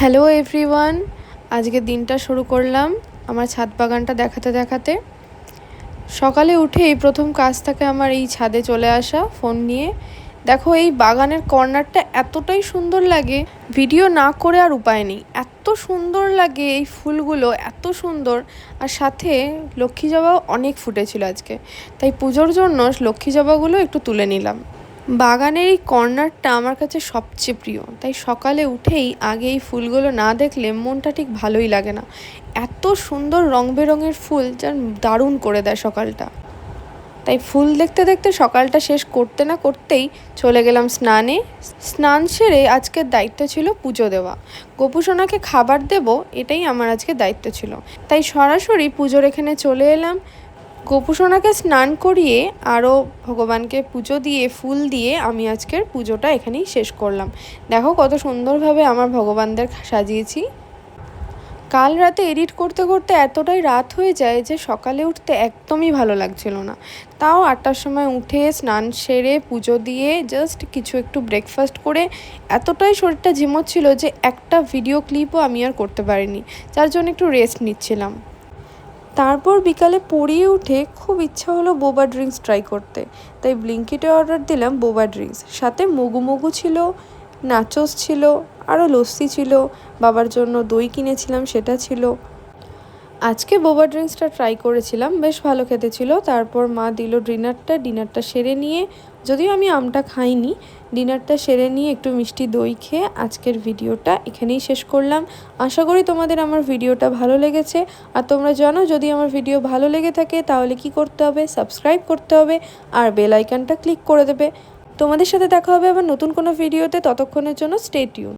Hello everyone, আজকে দিনটা শুরু করলাম আমার ছাদ বাগানটা দেখাতে দেখাতে। সকালে উঠেই প্রথম কাজ থাকে আমার এই ছাদে চলে আসা ফোন নিয়ে। দেখো, এই বাগানের কর্নারটা এতটাই সুন্দর লাগে, ভিডিও না করে আর উপায় নেই। এত সুন্দর লাগে, এই ফুলগুলো এত সুন্দর। আর সাথে লক্ষ্মী জবাও অনেক ফুটেছিল আজকে, তাই পুজোর জন্য লক্ষ্মী জবাগুলো একটু তুলে নিলাম। বাগানের এই কর্নারটা আমার কাছে সবচেয়ে প্রিয়, তাই সকালে উঠেই আগে এই ফুলগুলো না দেখলে মনটা ঠিক ভালোই লাগে না। এত সুন্দর রং বেরঙের ফুল, যার দারুণ করে দেয় সকালটা। তাই ফুল দেখতে দেখতে সকালটা শেষ করতে না করতেই চলে গেলাম স্নানে। স্নান সেরে আজকের দায়িত্ব ছিল পুজো দেওয়া, গোপুসোনাকে খাবার দেব, এটাই আমার আজকে দায়িত্ব ছিল। তাই সরাসরি পুজোর এখানে চলে এলাম। গোপুসোনাকে স্নান করিয়ে আরও ভগবানকে পুজো দিয়ে ফুল দিয়ে আমি আজকের পুজোটা এখানেই শেষ করলাম। দেখো কত সুন্দরভাবে আমার ভগবানদের সাজিয়েছি। কাল রাতে এডিট করতে করতে এতটাই রাত হয়ে যায় যে সকালে উঠতে একদমই ভালো লাগছিল না। তাও 8টার সময় উঠে স্নান সেরে পুজো দিয়ে জাস্ট কিছু একটু ব্রেকফাস্ট করে এতটাই শরীরটা ঝিমোচ্ছিল যে একটা ভিডিও ক্লিপও আমি আর করতে পারিনি, যার জন্য একটু রেস্ট নিচ্ছিলাম। তারপর বিকালে পড়িয়ে উঠে খুব ইচ্ছা হলো বোবা ড্রিঙ্কস ট্রাই করতে, তাই ব্লিঙ্কিটে অর্ডার দিলাম বোবা ড্রিঙ্কস। সাথে মগু ছিল, নাচোস ছিল, আরও লস্যি ছিল, বাবার জন্য দই কিনেছিলাম সেটা ছিল। আজকে বোবা ড্রিঙ্কসটা ট্রাই করেছিলাম, বেশ ভালো খেতে ছিল। তারপর মা দিল ডিনারটা সেরে নিয়ে, যদিও আমি আমটা খাইনি, ডিনারটা সেরে নিয়ে একটু মিষ্টি দই খেয়ে আজকের ভিডিওটা এখানেই শেষ করলাম। আশা করি তোমাদের আমার ভিডিওটা ভালো লেগেছে। আর তোমরা জানো, যদি আমার ভিডিও ভালো লেগে থাকে তাহলে কি করতে হবে, সাবস্ক্রাইব করতে হবে আর বেল আইকনটা ক্লিক করে দেবে। তোমাদের সাথে দেখা হবে আবার নতুন কোনো ভিডিওতে, ততক্ষণের জন্য স্টে টিউন।